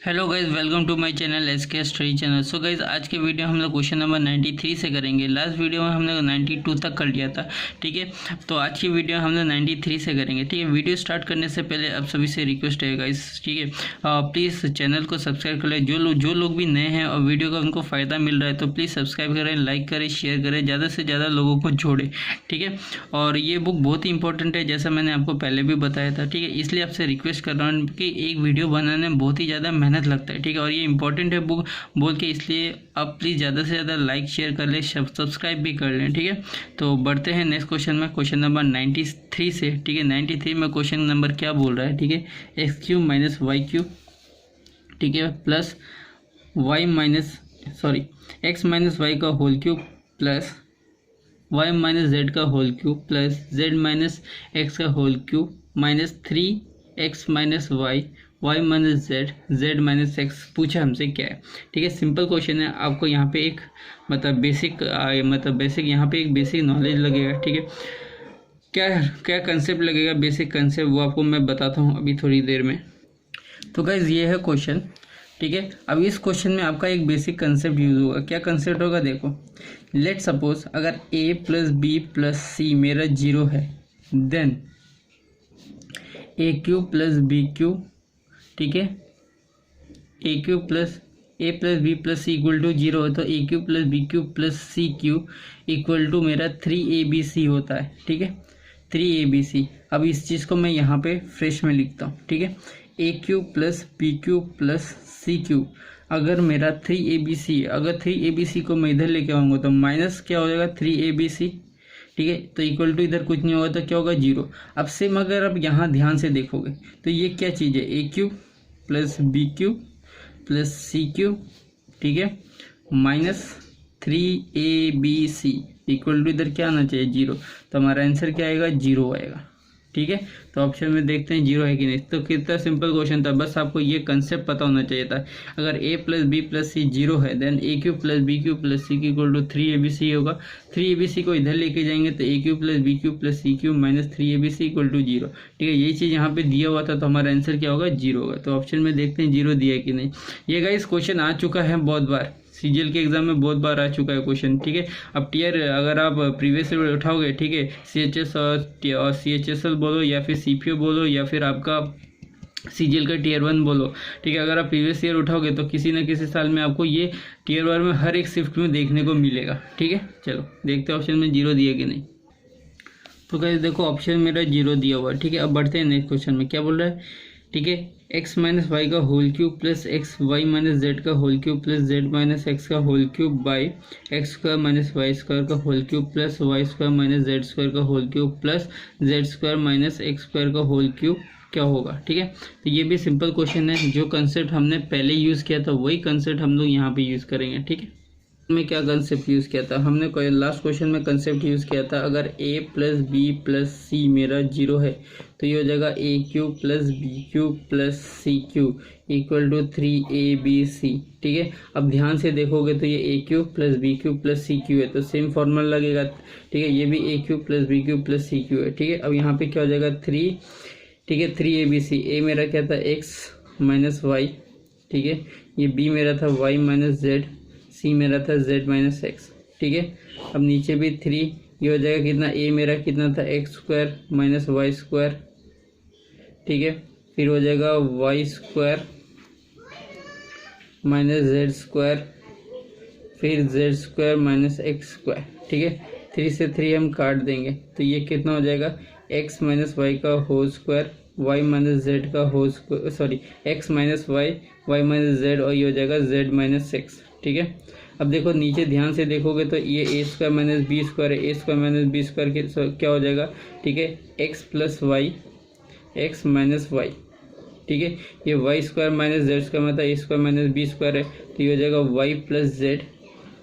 Hello guys, welcome to my channel SK study channel. So guys, आज के video हम लोग क्वेश्चन नंबर 93 से करेंगे। लास्ट वीडियो में हमने 92 तक कर लिया था, ठीक है। तो आज की वीडियो हम लोग 93 से करेंगे, ठीक है। वीडियो स्टार्ट करने से पहले आप सभी से रिक्वेस्ट है गाइज, ठीक है, प्लीज़ चैनल को सब्सक्राइब कर लें। जो लोग भी नए हैं और वीडियो का उनको फ़ायदा मिल रहा है तो प्लीज़ सब्सक्राइब करें, लाइक करें, शेयर करें, ज़्यादा से ज़्यादा लोगों को जोड़ें, ठीक है। और ये बुक बहुत ही इंपॉर्टेंट है, जैसा मैंने आपको पहले भी बताया था, ठीक है। इसलिए आपसे रिक्वेस्ट कर रहा हूँ कि एक वीडियो बनाने में बहुत ही ज़्यादा मेहनत लगता है, ठीक है। और ये इंपॉर्टेंट है बुक बोल के, इसलिए आप प्लीज़ ज़्यादा से ज़्यादा लाइक शेयर कर लें, सब्सक्राइब भी कर लें, ठीक है। तो बढ़ते हैं नेक्स्ट क्वेश्चन में, क्वेश्चन नंबर 93 से, ठीक है। 93 में क्वेश्चन नंबर क्या बोल रहा है, ठीक है। x³ माइनस y³, ठीक है, प्लस x माइनस वाई का whole cube plus y minus z का whole cube plus z minus x का whole cube minus 3x minus y, y minus z minus x पूछा हमसे क्या है, ठीक है। सिंपल क्वेश्चन है। आपको यहाँ पे एक बेसिक यहाँ पे एक बेसिक नॉलेज लगेगा, ठीक है। क्या कंसेप्ट लगेगा, बेसिक कंसेप्ट, वो आपको मैं बताता हूँ अभी थोड़ी देर में। तो गाइज ये है क्वेश्चन, ठीक है। अब इस क्वेश्चन में आपका एक बेसिक कंसेप्ट यूज होगा। क्या कंसेप्ट होगा, देखो। लेट सपोज अगर a प्लस बी प्लस सी मेरा 0 है, देन a³ प्लस b³, ठीक है, a³ plus a plus b plus c equal to 0 है, तो a³ plus b³ plus c³ equal to मेरा 3abc होता है, ठीक है, 3abc। अब इस चीज़ को मैं यहाँ पे फ्रेश में लिखता हूँ, ठीक है। a³ plus b³ plus c³ अगर मेरा 3abc, अगर 3abc को मैं इधर लेके आऊँगा तो माइनस क्या हो जाएगा 3abc, ठीक है। तो इक्वल टू इधर कुछ नहीं होगा तो क्या होगा 0। अब सेम अगर आप यहाँ ध्यान से देखोगे तो ये क्या चीज़ है, a³ plus b³ plus c³, ठीक है, माइनस 3abc इक्वल टू इधर क्या आना चाहिए 0। तो हमारा आंसर क्या आएगा, 0 आएगा, ठीक है। तो ऑप्शन में देखते हैं 0 है कि नहीं। तो कितना सिंपल क्वेश्चन था, बस आपको ये कंसेप्ट पता होना चाहिए था। अगर a plus b plus c 0 है, then a³ plus b³ plus c³ equal to 3abc होगा। 3abc को इधर लेके जाएंगे तो a³ plus b³ plus c³ minus 3abc equal to 0, ठीक है। यही चीज़ यहाँ पे दिया हुआ था, तो हमारा आंसर क्या होगा, 0 होगा। तो ऑप्शन में देखते हैं 0 दिया है कि नहीं। ये गाइस क्वेश्चन आ चुका है बहुत बार, सीजीएल के एग्जाम में बहुत बार आ चुका है क्वेश्चन, ठीक है। अब टीयर अगर आप प्रीवियस ईयर उठाओगे, ठीक है, सीएचएस और सीएचएसएल बोलो या फिर सीपीओ बोलो या फिर आपका सीजीएल का टीयर 1 बोलो, ठीक है। अगर आप प्रीवियस ईयर उठाओगे तो किसी न किसी साल में आपको ये टीयर 1 में हर एक शिफ्ट में देखने को मिलेगा, ठीक है। चलो देखते हैं ऑप्शन में 0 दिया कि नहीं। तो गाइस देखो ऑप्शन मेरा 0 दिया हुआ है, ठीक है। अब बढ़ते हैं नेक्स्ट क्वेश्चन में, क्या बोल रहा है, ठीक है। x माइनस वाई का whole cube plus x y minus z का whole cube plus z minus x का whole cube by x square minus y square का whole cube plus y square minus z square का whole cube plus z square minus x square का whole cube क्या होगा, ठीक है। तो ये भी सिंपल क्वेश्चन है। जो कंसेप्ट हमने पहले यूज़ किया था वही कंसेप्ट हम लोग यहाँ पे यूज़ करेंगे, ठीक है। में क्या कंसेप्ट यूज़ किया था हमने, लास्ट क्वेश्चन में कंसेप्ट यूज़ किया था। अगर a प्लस बी प्लस सी मेरा 0 है तो ये हो जाएगा a³ plus b³ plus c³ equal to 3abc, ठीक है। अब ध्यान से देखोगे तो ये a³ plus b³ plus c³ है, तो सेम फॉर्मूला लगेगा, ठीक है। ये भी a³ plus b³ plus c³ है, ठीक है। अब यहाँ पे क्या हो जाएगा 3, ठीक है, 3abc। a मेरा क्या था x माइनस वाई, ठीक है, ये b मेरा था y माइनस जेड, सी मेरा था z माइनस एक्स, ठीक है। अब नीचे भी 3, ये हो जाएगा कितना, a मेरा कितना था x square minus y square, ठीक है। फिर हो जाएगा y square minus z square, फिर z square minus x square, ठीक है। 3 से 3 हम काट देंगे तो ये कितना हो जाएगा, x माइनस वाई का whole square y minus z का whole square, sorry x minus y y minus z, और ये हो जाएगा z माइनस एक्स, ठीक है। अब देखो नीचे ध्यान से देखोगे तो ये a square minus b square है, a square minus b square क्या हो जाएगा, ठीक है, x plus y x minus y, ठीक है। ये y square minus z square मतलब a square minus b square है, तो ये हो जाएगा y प्लस जेड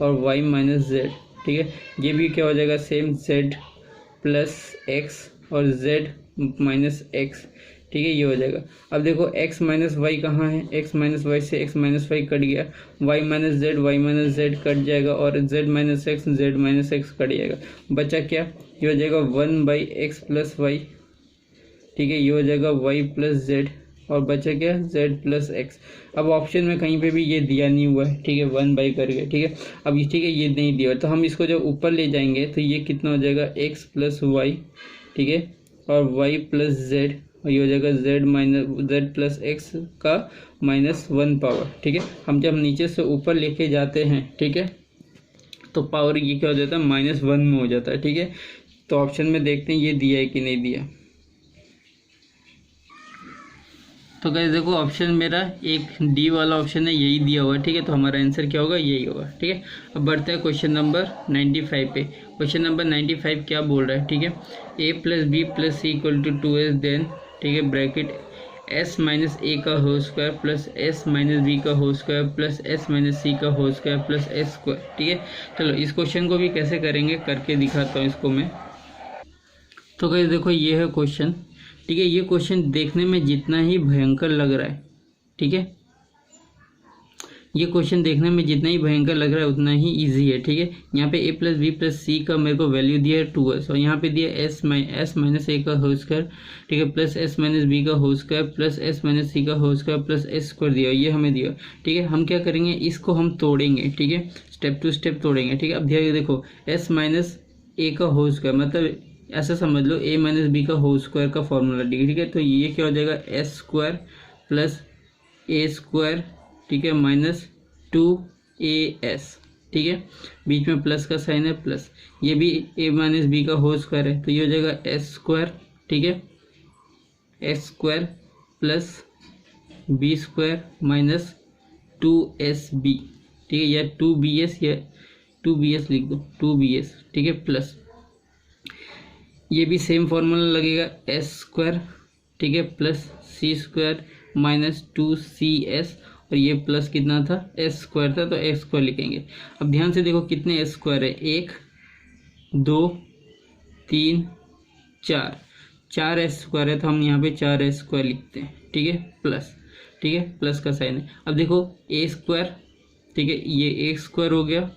और y माइनस जेड, ठीक है। ये भी क्या हो जाएगा सेम, z प्लस एक्स और z माइनस एक्स, ठीक है, ये हो जाएगा। अब देखो x माइनस वाई कहाँ है, x माइनस वाई से x माइनस वाई कट गया, y माइनस जेड कट जाएगा और z माइनस एक्स कट जाएगा। बचा क्या, ये हो जाएगा 1 बाई एक्स प्लस वाई, ठीक है, ये हो जाएगा y प्लस जेड और बचा क्या z प्लस एक्स। अब ऑप्शन में कहीं पे भी ये दिया नहीं हुआ है, ठीक है, 1 करके, ठीक है। अब ठीक है ये नहीं दिया तो हम इसको जब ऊपर ले जाएंगे तो ये कितना हो जाएगा x प्लस वाई, ठीक है, और y प्लस z, और ये हो जाएगा z प्लस एक्स का -1 पावर, ठीक है। हम जब नीचे से ऊपर लेके जाते हैं, ठीक है, तो पावर ये क्या हो जाता है -1 में हो जाता है, ठीक है। तो ऑप्शन में देखते हैं ये दिया है कि नहीं दिया। तो गाइस देखो ऑप्शन मेरा एक डी वाला ऑप्शन है, यही दिया हुआ है, ठीक है। तो हमारा आंसर क्या होगा, यही होगा, ठीक है। अब बढ़ते हैं क्वेश्चन नंबर 95 पे। क्वेश्चन नंबर 95 क्या बोल रहा है, ठीक है, a plus b plus c equal to 2s then, ठीक है, ब्रैकेट s माइनस ए का whole square plus s minus b का whole square plus s minus c का whole square plus s square, ठीक है। चलो इस क्वेश्चन को भी कैसे करेंगे करके दिखाता हूँ इसको मैं। तो गाइस देखो ये है क्वेश्चन, ठीक है। ये क्वेश्चन देखने में जितना ही भयंकर लग रहा है, ठीक है, ये क्वेश्चन देखने में जितना ही भयंकर लग रहा है उतना ही इजी है, ठीक है। यहाँ पे a plus b plus c का मेरे को वैल्यू दिया है 2s, और यहाँ पे दिया s माइनस ए का होल स्क्वायर, ठीक है, प्लस s माइनस बी का whole square plus s minus c का whole square plus s square दिया, ये हमें दिया, ठीक है। हम क्या करेंगे, इसको हम तोड़ेंगे, ठीक है, स्टेप टू स्टेप तोड़ेंगे, ठीक है। अब ध्यान देखो s माइनस ए का होल स्क्वायर मतलब ऐसा समझ लो a माइनस बी का होल स्क्वायर का फॉर्मूला, ठीक है। तो ये क्या हो जाएगा s स्क्वायर प्लस ए स्क्वायर, ठीक है, माइनस 2as, ठीक है, बीच में प्लस का साइन है प्लस, ये भी a माइनस बी का होल स्क्वायर है तो ये हो जाएगा s स्क्वायर, ठीक है, s square plus b square minus 2sb, ठीक है, या 2bs या 2bs लिख दो 2bs, ठीक है, प्लस ये भी सेम फॉर्मूला लगेगा s स्क्वायर, ठीक है, plus c square minus 2cs, और ये प्लस कितना था s स्क्वायर था तो x स्क्वायर लिखेंगे। अब ध्यान से देखो कितने s स्क्वायर है, 1 2 3 4, 4 s स्क्वायर है तो हम यहाँ पे 4s स्क्वायर लिखते हैं, ठीक है, प्लस, ठीक है, प्लस का साइन है। अब देखो a स्क्वायर, ठीक है, ये a स्क्वायर हो गया,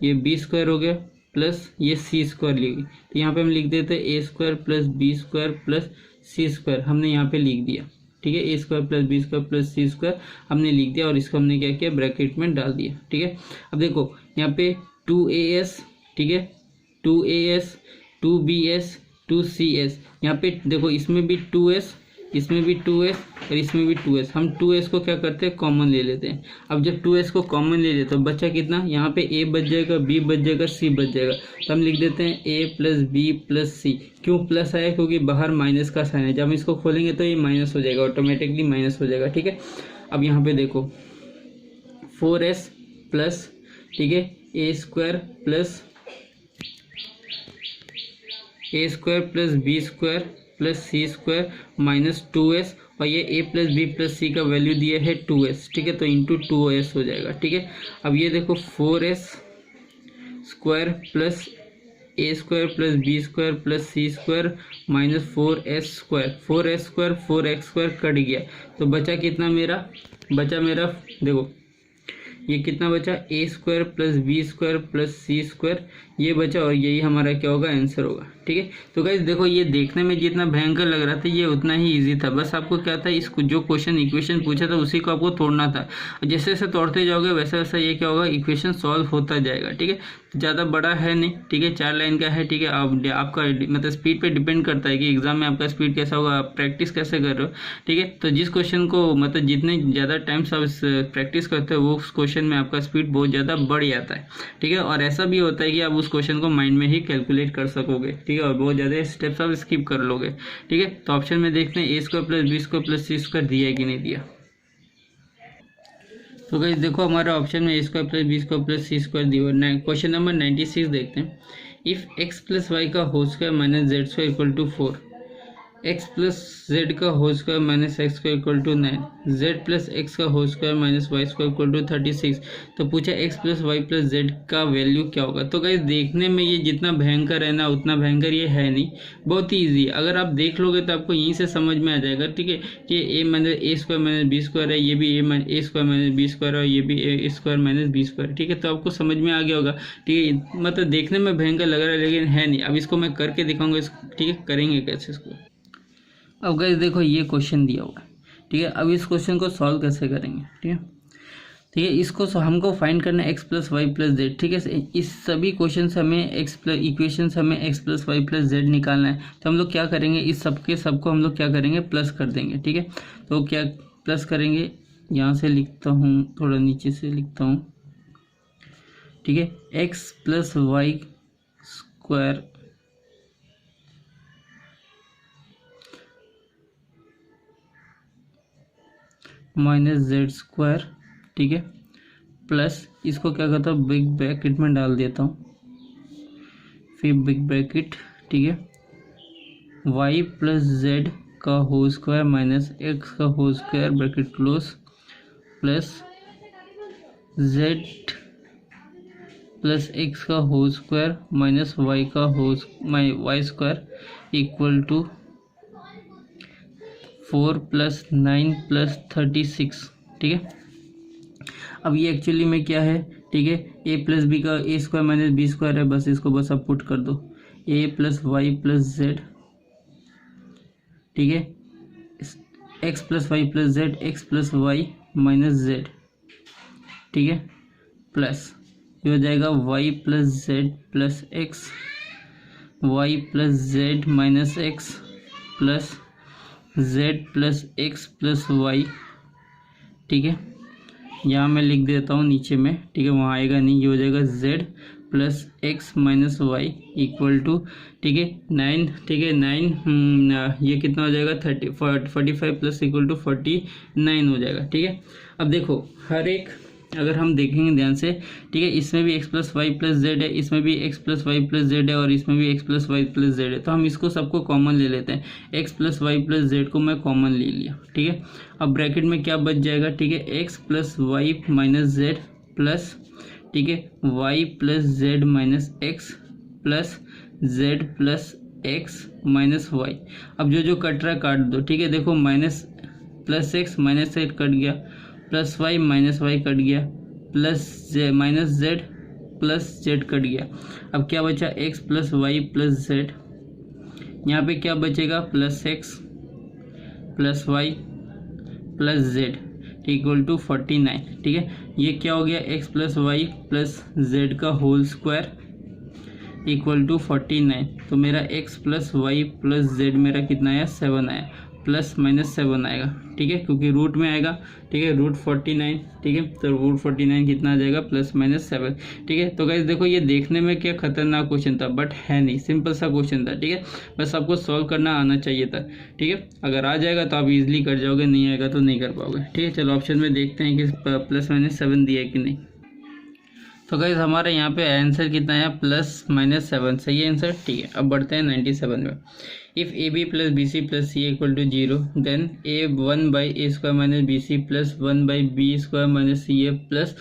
ये b स्क्वायर हो गया, प्लस ये c स्क्वायर लिखी, तो यहाँ पे हम लिख देते हैं a square plus b square plus c square, हमने यहाँ पे लिख दिया, ठीक है, a square plus b square plus c square हमने लिख दिया और इसको हमने क्या किया ब्रैकेट में डाल दिया, ठीक है। अब देखो यहाँ पे 2as, ठीक है, 2as 2bs 2cs, यहाँ पे देखो इसमें भी 2s, इसमें भी 2s और इसमें भी 2s, हम 2s को क्या करते हैं कॉमन ले लेते हैं। अब जब 2s को कॉमन ले लेते तो बच्चा कितना, यहाँ पे a बच जाएगा, b बच जाएगा, c बच जाएगा, तो हम लिख देते हैं a प्लस बी प्लस सी। क्यों प्लस आया, क्योंकि बाहर माइनस का साइन है, जब हम इसको खोलेंगे तो ये माइनस हो जाएगा, ऑटोमेटिकली माइनस हो जाएगा, ठीक है। अब यहाँ पे देखो 4s प्लस, ठीक है, a square plus b square plus c square minus 2s, और ये a plus b plus c का वैल्यू दिया है 2s, ठीक है, तो इंटू 2s हो जाएगा, ठीक है। अब ये देखो 4s square plus a square plus b square plus c square minus 4s square, 4s square 4x square cut गया तो बचा कितना मेरा, बचा मेरा देखो ये कितना बचा, a square plus b square plus c square, ये बचा और यही हमारा क्या होगा आंसर होगा, ठीक है। तो गाइस देखो ये देखने में जितना भयंकर लग रहा था ये उतना ही इजी था, बस आपको क्या था इसको जो क्वेश्चन इक्वेशन पूछा था उसी को आपको तोड़ना था, जैसे जैसे तोड़ते जाओगे वैसा वैसा ये क्या होगा इक्वेशन सॉल्व होता जाएगा, ठीक है। ज़्यादा बड़ा है नहीं, ठीक है, 4 लाइन का है, ठीक है। आपका मतलब स्पीड पे डिपेंड करता है कि एग्जाम में आपका स्पीड कैसा होगा, आप प्रैक्टिस कैसे कर रहे हो, ठीक है। तो जिस क्वेश्चन को मतलब जितने ज़्यादा टाइम्स आप प्रैक्टिस करते हो वो उस क्वेश्चन में आपका स्पीड बहुत ज़्यादा बढ़ जाता है, ठीक है। और ऐसा भी होता है कि आप उस क्वेश्चन को माइंड में ही कैलकुलेट कर सकोगे, ठीक है, और बहुत ज़्यादा स्टेप्स आप स्किप कर लोगे, ठीक है। तो ऑप्शन में देखते हैं a square plus b square plus c square दिया है कि नहीं दिया। तो गाइस देखो हमारे ऑप्शन में a square plus b square plus c square दिया हुआ है। क्वेश्चन नंबर 96 देखते हैं। इफ x प्लस वाई का whole square minus z square equal to 4, x plus z का whole square minus x square equal to 9, z plus x का whole square minus y square equal to 36, तो पूछा x plus y plus z का value क्या होगा। तो guys देखने में ये जितना भयंकर है ना उतना भयंकर ये है नहीं, बहुत ही ईजी है। अगर आप देख लोगे तो आपको यहीं से समझ में आ जाएगा, ठीक है, कि a minus a square minus b square है, ये भी a square minus b square है, ये भी a square minus b square, ठीक है। तो आपको समझ में आ गया होगा, ठीक है, मतलब देखने में भयंकर लग रहा है लेकिन है नहीं। अब इसको मैं करके दिखाऊंगा, ठीक है, करेंगे कैसे इसको। अब गाइस देखो ये क्वेश्चन दिया हुआ है, ठीक है। अब इस क्वेश्चन को सॉल्व कैसे करेंगे, ठीक है, इसको हमको फाइंड करना है x plus y plus z, ठीक है। इस सभी क्वेश्चन से हमें इक्वेशन से हमें x plus y plus z निकालना है। तो हम लोग क्या करेंगे, इस सबको हम लोग क्या करेंगे, प्लस कर देंगे, ठीक है। तो क्या प्लस करेंगे, यहाँ से लिखता हूँ, थोड़ा नीचे से लिखता हूँ, ठीक है। X plus y square minus z square, ठीक है, प्लस इसको क्या करता हूँ, बिग ब्रैकेट में डाल देता हूँ, फिर बिग ब्रैकेट, ठीक है, वाई प्लस जेड का होल स्क्वायर माइनस एक्स का whole square bracket close, plus z plus x का होल स्क्वायर माइनस वाई का वाई स्क्वायर इक्वल टू 4 + 9 + 36, ठीक है। अब ये एक्चुअली में क्या है, ठीक है, ए प्लस बी का a square minus b square है, बस इसको बस अब पुट कर दो, a plus y plus z, ठीक है, x plus y plus z, x plus y minus z, ठीक है, प्लस ये हो जाएगा y plus z plus x, y plus z minus x plus z plus x plus y, ठीक है। यहाँ मैं लिख देता हूँ नीचे में, ठीक है, वहाँ आएगा नहीं, ये हो जाएगा z plus x minus y equal to, ठीक है, 9, ठीक है, 9 ये कितना हो जाएगा 45 प्लस इक्वल टू 49 हो जाएगा, ठीक है। अब देखो हर एक अगर हम देखेंगे ध्यान से, ठीक है, इसमें भी x plus y plus z है, इसमें भी x plus y plus z है और इसमें भी x plus y plus z है। तो हम इसको सबको कॉमन ले लेते हैं, x plus y plus z को मैं कॉमन ले लिया, ठीक है। अब ब्रैकेट में क्या बच जाएगा, ठीक है, x plus y minus z plus, ठीक है, y plus z minus x plus z plus x minus y. अब जो कट रहा है काट दो, ठीक है, देखो minus plus x minus z cut गया, plus y minus y cut गया, plus minus z plus z cut गया। अब क्या बचा, x plus y plus z, यहाँ पे क्या बचेगा, plus x plus y plus z equal to 49, ठीक है। ये क्या हो गया, x plus y plus z का होल स्क्वायर इक्वल टू 49। तो मेरा x plus y plus z मेरा कितना आया, 7 आया, प्लस माइनस 7 आएगा, ठीक है, क्योंकि रूट में आएगा, ठीक है, रूट 49, ठीक है, तो रूट 49 कितना आ जाएगा, प्लस माइनस 7, ठीक है। तो गाइस देखो ये देखने में क्या खतरनाक क्वेश्चन था, बट है नहीं, सिंपल सा क्वेश्चन था, ठीक है, बस आपको सॉल्व करना आना चाहिए था, ठीक है। अगर आ जाएगा तो आप इजीली कर जाओगे, नहीं आएगा तो नहीं कर पाओगे, ठीक है। चलो ऑप्शन में देखते हैं कि प्लस माइनस 7 दिया है कि नहीं। तो गाइस हमारे यहाँ पे आंसर कितना है, प्लस माइनस 7, सही है आंसर, ठीक है। अब बढ़ते हैं 97 में। If a b plus b c plus c equal to 0 then a 1/a square minus b c plus 1/b square minus c a plus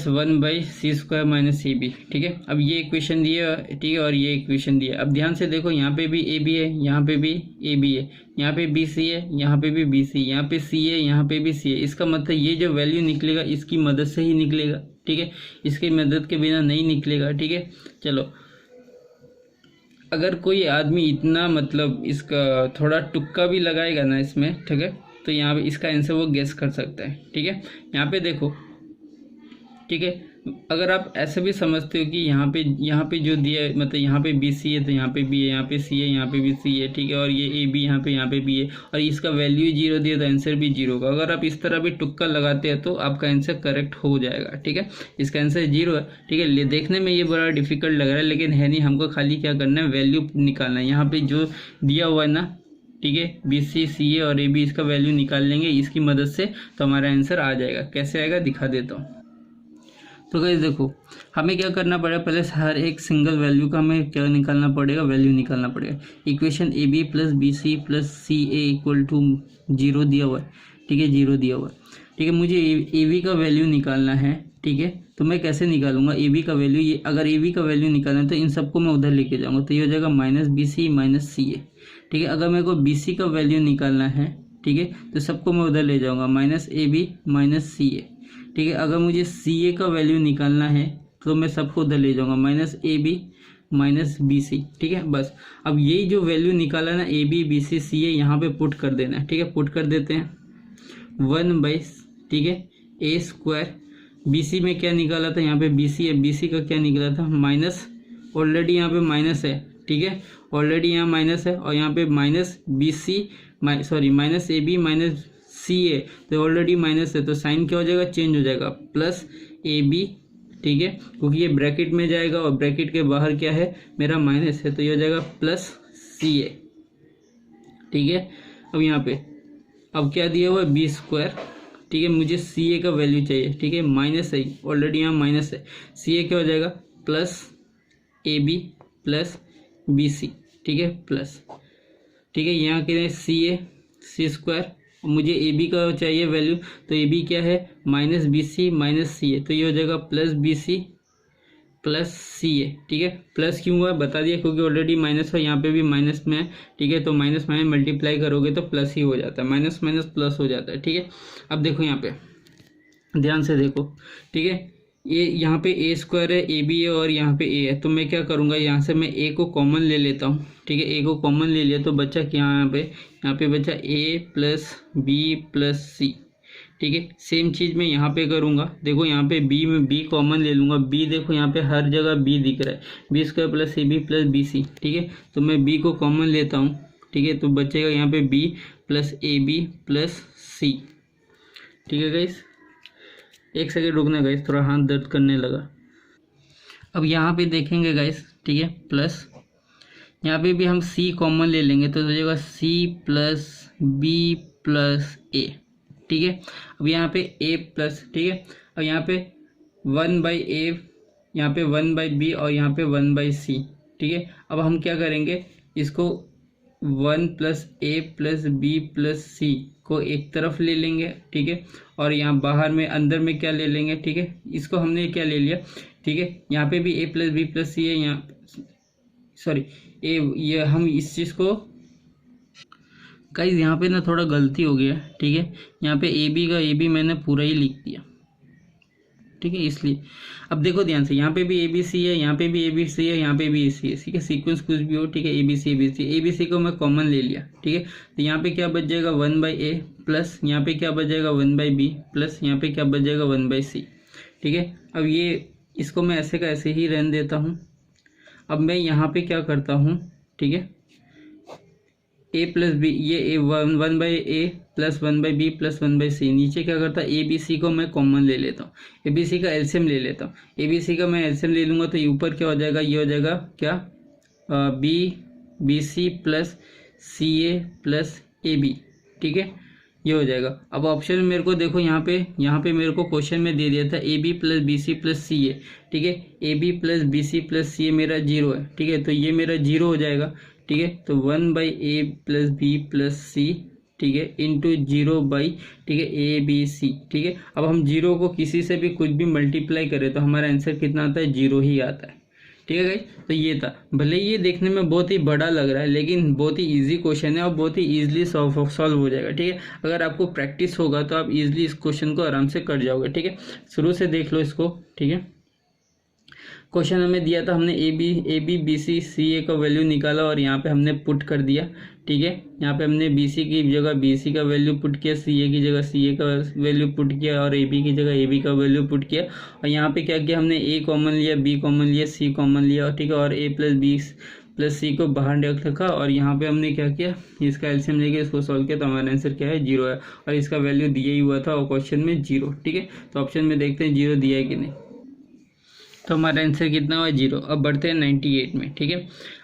1/c square minus c b, ठीक है। अब ये इक्वेशन दिए, ठीक है, और ये इक्वेशन दिया। अब ध्यान से देखो, यहाँ पे भी ए बी है, यहाँ पे भी ए बी है, यहाँ पे बी सी है, यहाँ पे भी बी सी, यहाँ पे सी है, यहाँ पे भी सी है। इसका मतलब ये जो वैल्यू निकलेगा इसकी मदद से ही निकलेगा, ठीक है, इसकी मदद के बिना नहीं निकलेगा, ठीक है। चलो अगर कोई आदमी इतना मतलब इसका थोड़ा तुक्का भी लगाएगा ना इसमें, ठीक है, तो यहाँ पे इसका आंसर वो गेस कर सकता है, ठीक है। यहाँ पे देखो, ठीक है, अगर आप ऐसे भी समझते हो कि यहाँ पे जो दिया है, मतलब यहाँ पे बी सी है तो यहाँ पे बी है, यहाँ पे सी है, यहाँ पे भी सी है, ठीक है, और ये ए बी यहाँ पे बी है, और इसका वैल्यू 0 दिया तो आंसर भी 0 होगा। अगर आप इस तरह भी तुक्का लगाते हैं तो आपका आंसर करेक्ट हो जाएगा, ठीक है। इसका आंसर 0 है, ठीक है। देखने में ये बड़ा डिफिकल्ट लग रहा है, लेकिन है नहीं, हमको खाली क्या करना है, वैल्यू निकालना है। यहाँ पे जो दिया हुआ है ना, ठीक है, बी सी सी ए और ए बी, इसका वैल्यू निकाल लेंगे इसकी मदद से, तो हमारा आंसर आ जाएगा। कैसे आएगा दिखा देता हूँ। तो गाइस देखो हमें क्या करना पड़ेगा, पहले हर एक सिंगल वैल्यू का हमें क्या निकालना पड़ेगा, वैल्यू निकालना पड़ेगा। Equation a b plus b c plus c a equal to 0 दिया हुआ है, ठीक है, 0 दिया हुआ है, ठीक है। मुझे ए बी का वैल्यू निकालना है, ठीक है, तो मैं कैसे निकालूंगा ए बी का वैल्यू, ये अगर ए बी का वैल्यू निकालना है तो इन सबको मैं उधर लेके जाऊँगा, तो ये हो जाएगा minus b C minus c a, ठीक है। अगर मेरे को बी सी का वैल्यू निकालना है, ठीक है, तो सबको मैं उधर ले जाऊँगा, minus a b minus c a, ठीक है। अगर मुझे सी ए का वैल्यू निकालना है तो मैं सबको उधर ले जाऊंगा, minus a b minus b c, ठीक है। बस अब यही जो वैल्यू निकाला ना ए बी बी सी सी ए यहाँ पे पुट कर देना है, ठीक है। पुट कर देते हैं 1/, ठीक है, ए स्क्वायर, बी सी में क्या निकाला था यहाँ पे बी सी है, बी सी का क्या निकला था माइनस, ऑलरेडी यहाँ पे माइनस है, ठीक है, ऑलरेडी यहाँ माइनस है और यहाँ पे minus b c sorry minus a b minus c a, तो ऑलरेडी माइनस है तो साइन क्या हो जाएगा, चेंज हो जाएगा, प्लस ए बी, ठीक है, क्योंकि ये ब्रैकेट में जाएगा और ब्रैकेट के बाहर क्या है मेरा माइनस है, तो ये हो जाएगा प्लस सी ए, ठीक है। अब यहाँ पे अब क्या दिया हुआ है बी स्क्वायर, ठीक है, मुझे सी ए का वैल्यू चाहिए, ठीक है, माइनस है ऑलरेडी यहाँ माइनस है, सी ए क्या हो जाएगा plus a b plus b c, ठीक है, प्लस, ठीक है, यहाँ क्या है सी ए सी स्क्वायर, मुझे ए बी का चाहिए वैल्यू, तो ए बी क्या है minus b C minus c a, तो ये हो जाएगा plus b c plus c a, ठीक है। प्लस क्यों हुआ बता दिया, क्योंकि ऑलरेडी माइनस है, यहाँ पे भी माइनस में है, ठीक है, तो माइनस माइनस मल्टीप्लाई करोगे तो प्लस ही हो जाता है, माइनस माइनस प्लस हो जाता है, ठीक है। अब देखो यहाँ पे ध्यान से देखो, ठीक है, ये यहाँ पे ए स्क्वायर है, ए बी है और यहाँ पे ए है, तो मैं क्या करूँगा यहाँ से मैं ए को कॉमन ले लेता हूँ, ठीक है, ए को कॉमन ले लिया तो बच्चा क्या यहाँ पे बच्चा ए प्लस बी प्लस सी, ठीक है। सेम चीज़ मैं यहाँ पे करूँगा, देखो यहाँ पे बी में बी कॉमन ले लूँगा, बी देखो यहाँ पे हर जगह बी दिख रहा है, b square plus a b plus b c, ठीक है, तो मैं बी को कॉमन लेता हूँ, ठीक है, तो बचेगा यहाँ पे b plus a b plus c, ठीक है गाइस। एक सेकेंड रुकना गाइस, थोड़ा हाथ दर्द करने लगा। अब यहाँ पे देखेंगे गाइस, ठीक है, प्लस यहाँ पे भी हम c कॉमन ले लेंगे तो हो जाएगा c प्लस बी प्लस ए, ठीक है। अब यहाँ पे a प्लस, ठीक है, अब यहाँ पे 1/a, यहाँ पे 1/b और यहाँ पे 1/c, ठीक है। अब हम क्या करेंगे, इसको 1 प्लस ए प्लस बी प्लस सी को एक तरफ ले लेंगे, ठीक है, और यहाँ बाहर में अंदर में क्या ले लेंगे, ठीक है, इसको हमने क्या ले लिया, ठीक है, यहाँ पे भी ए प्लस बी प्लस सी है, यहाँ सॉरी ये हम इस चीज़ को गाइस यहाँ पे ना थोड़ा गलती हो गया, ठीक है, यहाँ पे ए बी का ए बी मैंने पूरा ही लिख दिया, ठीक है, इसलिए अब देखो ध्यान से, यहाँ पे भी ए बी सी है, यहाँ पे भी ए बी सी है, यहाँ पे भी ए सी है, ठीक है, सीक्वेंस कुछ भी हो, ठीक है, a B C A B C को मैं कॉमन ले लिया, ठीक है, तो यहाँ पे क्या बच जाएगा 1/a प्लस यहाँ पे क्या बच जाएगा 1/b प्लस यहाँ पे क्या बच जाएगा 1/c, ठीक है। अब ये इसको मैं ऐसे का ऐसे ही रहने देता हूँ। अब मैं यहाँ पे क्या करता हूँ, ठीक है, ए प्लस बी, ये ए 1/a plus 1/b plus 1/c, नीचे क्या करता है ए बी सी को मैं कॉमन ले लेता हूँ, ए बी सी का एलसीएम ले लेता हूँ, ए बी सी का मैं एलसीएम ले लूँगा तो ये ऊपर क्या हो जाएगा, ये हो जाएगा क्या b c plus c a plus a b, ठीक है, ये हो जाएगा। अब ऑप्शन में मेरे को देखो यहाँ पे मेरे को क्वेश्चन में दे दिया था a b plus b c plus c a, ठीक है, a b plus b c plus c a मेरा 0 है, ठीक है, तो ये मेरा 0 हो जाएगा, ठीक है, तो 1/a plus b plus c, ठीक है, इंटू 0/, ठीक है, ए बी सी, ठीक है। अब हम 0 को किसी से भी कुछ भी मल्टीप्लाई करें तो हमारा आंसर कितना आता है, 0 ही आता है, ठीक है गाइस। तो ये था, भले ये देखने में बहुत ही बड़ा लग रहा है लेकिन बहुत ही इजी क्वेश्चन है और बहुत ही इजीली सॉल्व हो जाएगा, ठीक है। अगर आपको प्रैक्टिस होगा तो आप इजीली इस क्वेश्चन को आराम से कर जाओगे, ठीक है। शुरू से देख लो इसको, ठीक है। क्वेश्चन हमें दिया था, हमने ए बी बी सी सी ए का वैल्यू निकाला और यहाँ पे हमने पुट कर दिया, ठीक है, यहाँ पे हमने बी सी की जगह बी सी का वैल्यू पुट किया, सी ए की जगह सी ए का वैल्यू पुट किया और ए बी की जगह ए बी का वैल्यू पुट किया, और यहाँ पे क्या किया हमने ए कॉमन लिया, बी कॉमन लिया, सी कॉमन लिया, ठीक है, और ए प्लस बी प्लस सी को बाहर रखा और यहाँ पे हमने क्या किया, इसका एलसीएम लेके इसको सॉल्व किया तो हमारा आंसर क्या है, 0 है, और इसका वैल्यू दिया ही हुआ था और क्वेश्चन में 0, ठीक है। तो ऑप्शन में देखते हैं 0 दिया है कि नहीं, तो हमारा आंसर कितना हुआ, 0। अब बढ़ते हैं 98 में, ठीक है।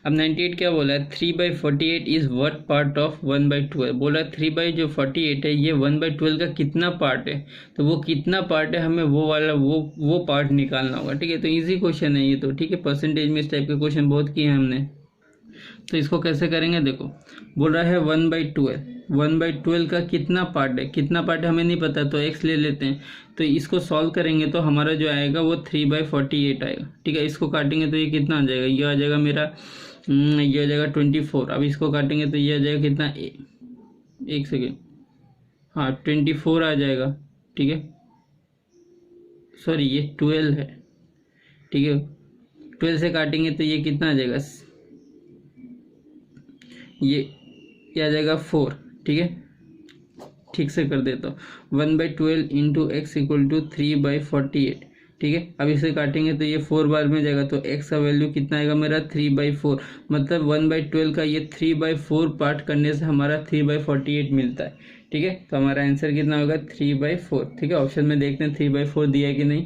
अब 98 क्या बोला है, 3/48 इज व्हाट पार्ट ऑफ 1/12, बोला 3/48 है ये 1/12 का कितना पार्ट है, तो वो कितना पार्ट है हमें वो वाला वो पार्ट निकालना होगा, ठीक है। तो इजी क्वेश्चन है ये तो, ठीक है, परसेंटेज में इस टाइप के क्वेश्चन बहुत किए हैं हमने। तो इसको कैसे करेंगे, देखो बोल रहा है 1/12 का कितना पार्ट है, कितना पार्ट है हमें नहीं पता, तो x ले लेते हैं, तो इसको सॉल्व करेंगे तो हमारा जो आएगा वो 3/48 आएगा, ठीक है। इसको काटेंगे तो ये कितना आ जाएगा, ये आ जाएगा मेरा ये आ जाएगा 24। अब इसको काटेंगे तो ये आ जाएगा कितना, एक सेकेंड, हाँ 24 आ जाएगा, ठीक है, सॉरी ये 12 है, ठीक है, 12 से काटेंगे तो ये कितना आ जाएगा, ये आ जाएगा 4। ठीक है, ठीक से कर देता हूँ। 1/12 इंटू एक्स इक्वल टू 3/48। ठीक है, अब इसे काटेंगे तो ये 4 बार में जाएगा, तो x का वैल्यू कितना आएगा मेरा 3/4। मतलब 1/12 का ये 3/4 पार्ट करने से हमारा 3/48 मिलता है। ठीक है, तो हमारा आंसर कितना होगा 3/4। ठीक है, ऑप्शन में देखते हैं 3/4 दिया है कि नहीं।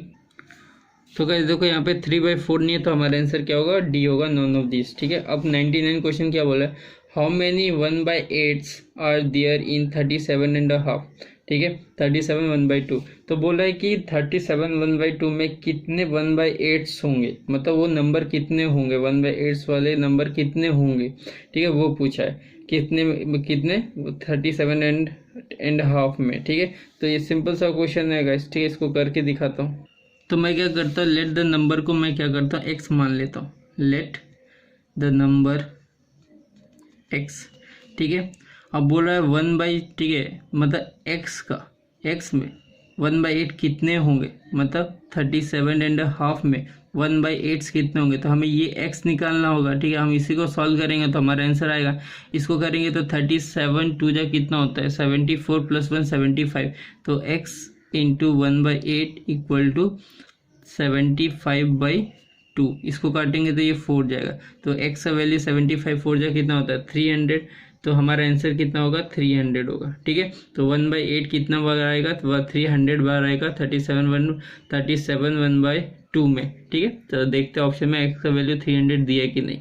तो गाइस देखो यहाँ पे 3/4 नहीं है, तो हमारा आंसर क्या होगा, डी होगा, नॉन ऑफ दिस। ठीक है, अब 99 क्वेश्चन क्या बोला है, how many 1/8 are there in 37.5। ठीक है, 37 1/2। तो बोला है कि 37 1/2 में कितने 1/8 होंगे, मतलब वो नंबर कितने होंगे, 1/8 वाले नंबर कितने होंगे। ठीक है, वो पूछा है कितने 37.5 में। ठीक है, तो ये सिंपल सा क्वेश्चन है गाइस। ठीक है, इसको करके दिखाता हूँ। तो मैं क्या करता हूँ, लेट द नंबर को मैं क्या करता हूँ, एक्स मान लेता हूँ, लेट द नंबर एक्स। ठीक है, अब बोल रहा है 1/, ठीक है, मतलब एक्स का, एक्स में 1/8 कितने होंगे, मतलब 37.5 में 1/8 कितने होंगे, तो हमें ये x निकालना होगा। ठीक है, हम इसी को सॉल्व करेंगे तो हमारा आंसर आएगा। इसको करेंगे तो 37 2 जा कितना होता है, 74 + 1 75। तो x इंटू 1/8 इक्वल टू 75/2। इसको काटेंगे तो ये 4 जाएगा, तो x का वैल्यू 75 4 जा कितना होता है 300। तो हमारा आंसर कितना होगा 300 होगा। ठीक है, तो 1/8 कितना बार आएगा, तो 300 बार आएगा 37 1/2 में। ठीक है, तो देखते हैं ऑप्शन में x का वैल्यू 300 दिया है कि नहीं।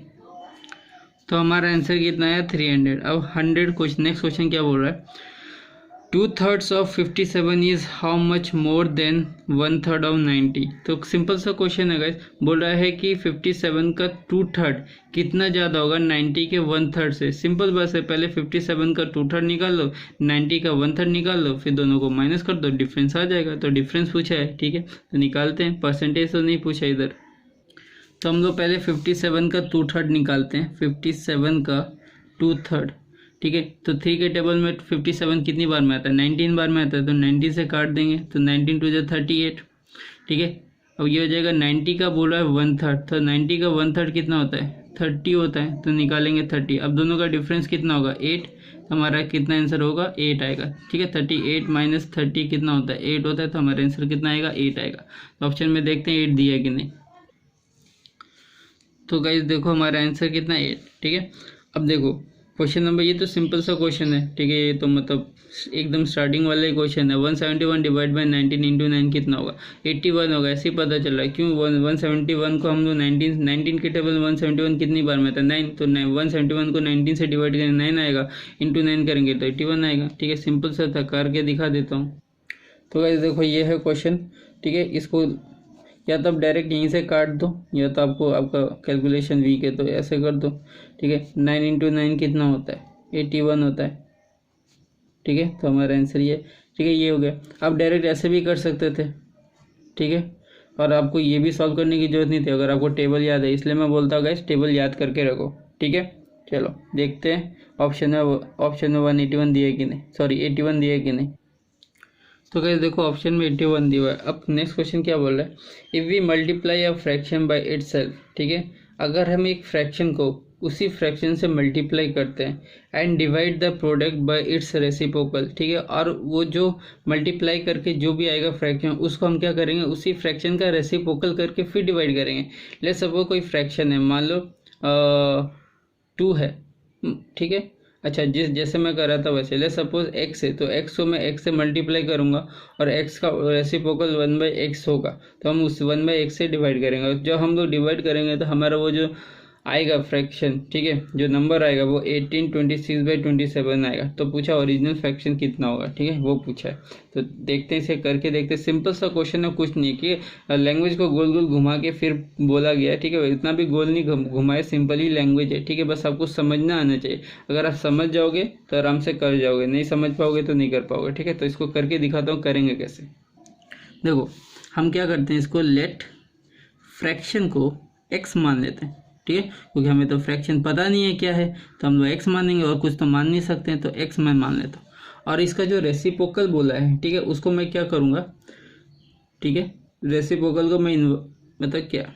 तो हमारा आंसर कितना है 300। अब 100 क्वेश्चन, नेक्स्ट क्वेश्चन क्या बोल रहा है, 2/3 of 57 is how much more than 1/3 of 90। तो सिंपल सा क्वेश्चन है गाइस, बोल रहा है कि 57 का 2/3 कितना ज़्यादा होगा 90 के 1/3 से। सिंपल बात है, पहले 57 का 2/3 निकाल लो, 90 का 1/3 निकाल लो, फिर दोनों को माइनस कर दो, डिफरेंस आ जाएगा। तो डिफरेंस पूछा है। ठीक है, तो निकालते हैं, परसेंटेज तो नहीं पूछा इधर। तो हम लोग पहले 57 का 2/3 निकालते हैं, 57 का 2/3। ठीक है, तो 3 के टेबल में 57 कितनी बार में आता है, 19 बार में आता है, तो 19 से काट देंगे, तो 19 2 जा 38। ठीक है, अब ये हो जाएगा 90 का बोल रहा है 1/3, तो 90 का 1/3 कितना होता है 30 होता है, तो निकालेंगे 30। अब दोनों का डिफरेंस कितना होगा 8, तो हमारा कितना आंसर होगा 8 आएगा। ठीक है, 38 - 30 कितना होता है 8 होता है, तो हमारा आंसर कितना आएगा 8 आएगा। तो ऑप्शन में देखते हैं 8 दिया है कि नहीं। तो गाइस देखो हमारा आंसर कितना 8। ठीक है, अब देखो क्वेश्चन नंबर, ये तो सिंपल सा क्वेश्चन है। ठीक है, ये तो मतलब एकदम स्टार्टिंग वाला ही क्वेश्चन है। 171 डिवाइड बाई 19 इंटू 9 कितना होगा 81 होगा, ऐसे ही पता चल रहा है। क्यों 171 को हम लोग 19 के टेबल 171 कितनी बार में था 9, तो 171 को 19 से डिवाइड करेंगे 9 आएगा, इंटू 9 करेंगे तो 81 आएगा। ठीक है, सिंपल सा था, करके दिखा देता हूँ। तो गाइस देखो ये है क्वेश्चन। ठीक है, इसको या तो आप डायरेक्ट यहीं से काट दो, या तो आपको आपका कैलकुलेशन वीक है तो ऐसे कर दो। ठीक है, 9 इंटू 9 कितना होता है 81 होता है। ठीक है, तो हमारा आंसर ये। ठीक है, ये हो गया। आप डायरेक्ट ऐसे भी कर सकते थे। ठीक है, और आपको ये भी सॉल्व करने की जरूरत नहीं थी अगर आपको टेबल याद है, इसलिए मैं बोलता हूँ गाइस टेबल याद करके रखो। ठीक है, चलो देखते हैं ऑप्शन में 181 दिया कि नहीं, सॉरी 81 दिया कि नहीं। तो गाइस देखो ऑप्शन में 81 दिया हुआ है। अब नेक्स्ट क्वेश्चन क्या बोल रहा है, if we multiply a fraction by itself. ठीक है, अगर हम एक फ्रैक्शन को उसी फ्रैक्शन से मल्टीप्लाई करते हैं and divide the product bye it's reciprocal. ठीक है, और वो जो मल्टीप्लाई करके जो भी आएगा फ्रैक्शन, उसको हम क्या करेंगे उसी फ्रैक्शन का रेसिप्रोकल करके फिर डिवाइड करेंगे। लेट्स सपोज कोई फ्रैक्शन है, मान लो 2 है। ठीक है, अच्छा जैसे मैं कर रहा था वैसे, ले सपोज x है, तो x को मैं x से मल्टीप्लाई करूंगा और x का रेसिप्रोकल 1/x होगा, तो हम उस 1/x से डिवाइड करेंगे। जब हम लोग डिवाइड करेंगे तो हमारा वो जो आएगा फ्रैक्शन, ठीक है, जो नंबर आएगा वो 1826/27 आएगा। तो पूछा ओरिजिनल फ्रैक्शन कितना होगा। ठीक है, वो पूछा है, तो देखते हैं इसे करके देखते हैं। सिंपल सा क्वेश्चन है, कुछ नहीं कि लैंग्वेज को गोल गोल घुमा के फिर बोला गया है। ठीक है, इतना भी गोल नहीं घुमाए, सिंपल ही लैंग्वेज है। ठीक है, बस आपको समझना आना चाहिए। अगर आप समझ जाओगे तो आराम से कर जाओगे, नहीं समझ पाओगे तो नहीं कर पाओगे। ठीक है, तो इसको करके दिखाता हूँ करेंगे कैसे। देखो हम क्या करते हैं, इसको लेट फ्रैक्शन को x मान लेते हैं। ठीक है, क्योंकि हमें तो फ्रैक्शन पता नहीं है क्या है, तो हम लोग x मानेंगे, और कुछ तो मान नहीं सकते हैं, तो x मैं मान लेता हूँ। और इसका जो रेसिप्रोकल बोला है, ठीक है, उसको मैं क्या करूँगा, ठीक है, रेसिप्रोकल को मैं मतलब क्या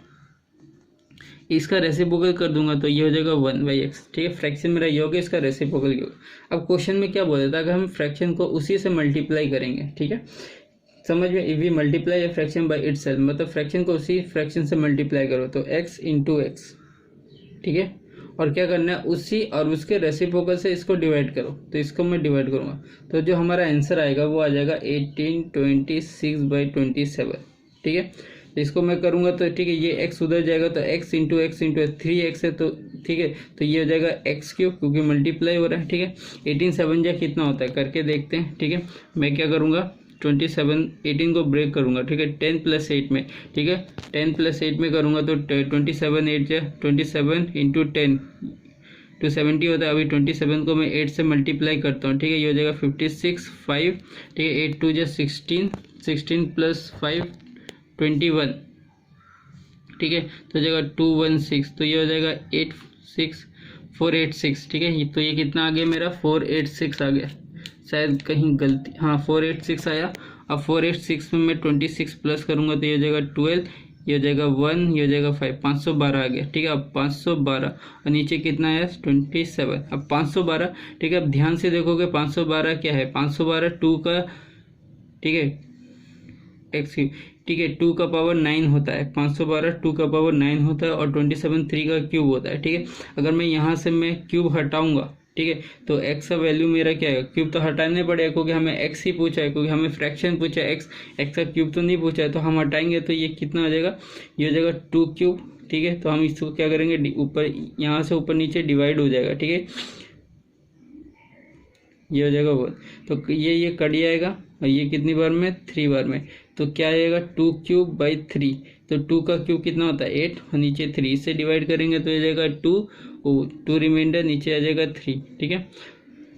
इसका रेसिप्रोकल कर दूंगा तो ये हो जाएगा 1/x, ठीक है। फ्रैक्शन मेरा ये हो गया, इसका रेसिप्रोकल ये होगा। अब क्वेश्चन में क्या बोला था, अगर हम फ्रैक्शन को उसी से मल्टीप्लाई करेंगे, ठीक है, समझ में, if we multiply a fraction by itself, मतलब फ्रैक्शन को उसी फ्रैक्शन से मल्टीप्लाई करो तो x इंटू एक्स, ठीक है, और क्या करना है, उसी और उसके रेसिप्रोकल से इसको डिवाइड करो, तो इसको मैं डिवाइड करूँगा तो जो हमारा आंसर आएगा वो आ जाएगा 1826/27, ठीक है। तो इसको मैं करूँगा तो ठीक है, ये x उधर जाएगा तो x इंटू एक्स 3x है, तो ठीक है, तो ये हो जाएगा x क्यूब, क्योंकि मल्टीप्लाई हो रहा है, ठीक है। 18 7 जा कितना होता है करके देखते हैं, ठीक है। मैं क्या करूँगा, 18 को ब्रेक करूंगा, ठीक है, 10 + 8 में, ठीक है, 10 + 8 में करूंगा तो 27 8 27 इंटू 10 270 होता है। अभी 27 को मैं 8 से मल्टीप्लाई करता हूँ, ठीक है, ये हो जाएगा 56 5, ठीक है, 8 2 16 16 + 5 21, ठीक है, तो हो जाएगा 216, तो ये हो जाएगा 486, ठीक है। तो ये कितना आ गया मेरा, 486 आ गया, शायद कहीं गलती, हाँ 486 आया। अब 486 में मैं 26 प्लस करूँगा तो ये हो जाएगा 12, ये हो जाएगा 1, ये हो जाएगा 5, 512 आ गया, ठीक है। अब 512 और नीचे कितना है 27, अब 512, ठीक है। अब ध्यान से देखोगे 512 क्या है, 512 2 का, ठीक है, एक्स, ठीक है, 2 का पावर 9 होता है, 512 2 का पावर 9 होता है, और 27 3 का क्यूब होता है, ठीक है। अगर मैं यहाँ से मैं क्यूब हटाऊंगा, ठीक है, तो x का वैल्यू मेरा क्या है, क्यूब तो हटाने पड़ेगा क्योंकि हमें x ही पूछा है, क्योंकि हमें फ्रैक्शन पूछा है, x का क्यूब तो नहीं पूछा है, तो हम हटाएंगे तो ये कितना हो जाएगा, ये हो जाएगा 2 क्यूब, ठीक है। तो हम इसको क्या करेंगे, ऊपर यहाँ से ऊपर नीचे डिवाइड हो जाएगा, ठीक है, ये हो जाएगा 1, तो ये कट जाएगा, और ये कितनी बार में, 3 बार में, तो क्या आएगा 2 क्यूब बाई 3, तो 2 का क्यूब कितना होता है 8, और नीचे 3, इससे डिवाइड करेंगे तो ये जाएगा 2 रिमाइंडर, नीचे आ जाएगा 3, ठीक है।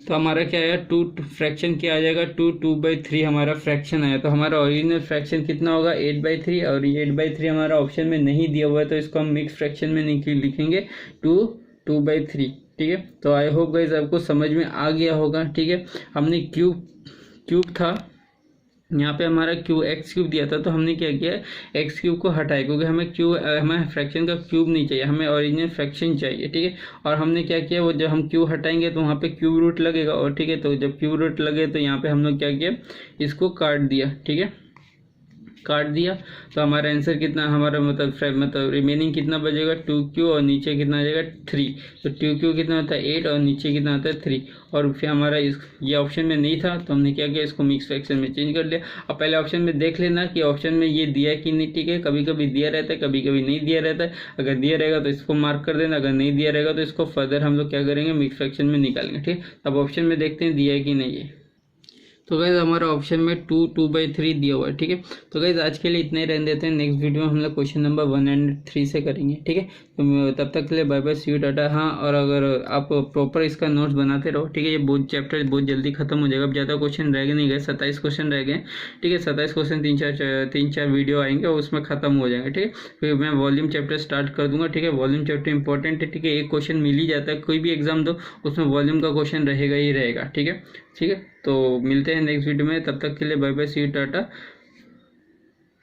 तो हमारा क्या आया, 2 फ्रैक्शन क्या आ जाएगा, 2/3 हमारा फ्रैक्शन आया। तो हमारा ओरिजिनल फ्रैक्शन कितना होगा 8/3, और ये 8/3 हमारा ऑप्शन में नहीं दिया हुआ है, तो इसको हम मिक्स फ्रैक्शन में लिखेंगे 2/3, ठीक है। तो आई होप गाइस आपको समझ में आ गया होगा, ठीक है। हमने क्यूब था यहाँ पे, हमारा एक्स क्यूब दिया था, तो हमने क्या किया, एक्स क्यूब को हटाया, क्योंकि हमें फ्रैक्शन का क्यूब नहीं चाहिए, हमें ओरिजिनल फ्रैक्शन चाहिए, ठीक है। और हमने क्या किया, वो जब हम क्यूब हटाएंगे तो वहाँ पे क्यूब रूट लगेगा, और ठीक है, तो जब क्यूब रूट लगे तो यहाँ पे हम लोग क्या किया, इसको काट दिया, ठीक है, काट दिया। तो हमारा आंसर कितना, हमारा मतलब रिमेनिंग कितना बचेगा, 2q, और नीचे कितना आ जाएगा 3, तो 2q कितना होता है 8, और नीचे कितना होता है 3, और फिर हमारा ये ऑप्शन में नहीं था, तो हमने क्या किया, इसको मिक्स फ्रैक्शन में चेंज कर लिया। अब पहले ऑप्शन में देख लेना कि ऑप्शन में ये दिया कि नहीं, ठीक है, कभी कभी दिया रहता है, कभी कभी नहीं दिया रहता है। अगर दिया रहेगा तो इसको मार्क कर देना, अगर नहीं दिया रहेगा तो इसको फर्दर हम लोग क्या करेंगे, मिक्स फ्रैक्शन में निकालेंगे, ठीक। अब ऑप्शन में देखते हैं दिया है कि नहीं है। तो गाइज हमारा ऑप्शन में 2/3 दिया हुआ है, ठीक है। तो गाइज आज के लिए इतना ही रहने देते हैं, नेक्स्ट वीडियो में हम लोग क्वेश्चन नंबर 103 से करेंगे, ठीक है। तो तब तक के लिए bye bye, see you, tata. हाँ, और अगर आप प्रॉपर इसका नोट्स बनाते रहो, ठीक है, ये बहुत चैप्टर बहुत जल्दी खत्म हो जाएगा। अब ज़्यादा क्वेश्चन रह गए नहीं गए, 27 क्वेश्चन रह गए, ठीक है। 27 क्वेश्चन 3-4 वीडियो आएंगे और उसमें खत्म हो जाएंगे, ठीक है। फिर मैं वॉल्यूम चैप्टर स्टार्ट कर दूंगा, ठीक है। वॉल्यूम चैप्टर इंपॉर्टेंट है, ठीक है, एक क्वेश्चन मिल ही जाता है, कोई भी एग्जाम दो उसमें वॉल्यूम का क्वेश्चन रहेगा ही रहेगा, ठीक है। ठीक है, तो मिलते हैं नेक्स्ट वीडियो में, तब तक के लिए bye bye, see you, Tata.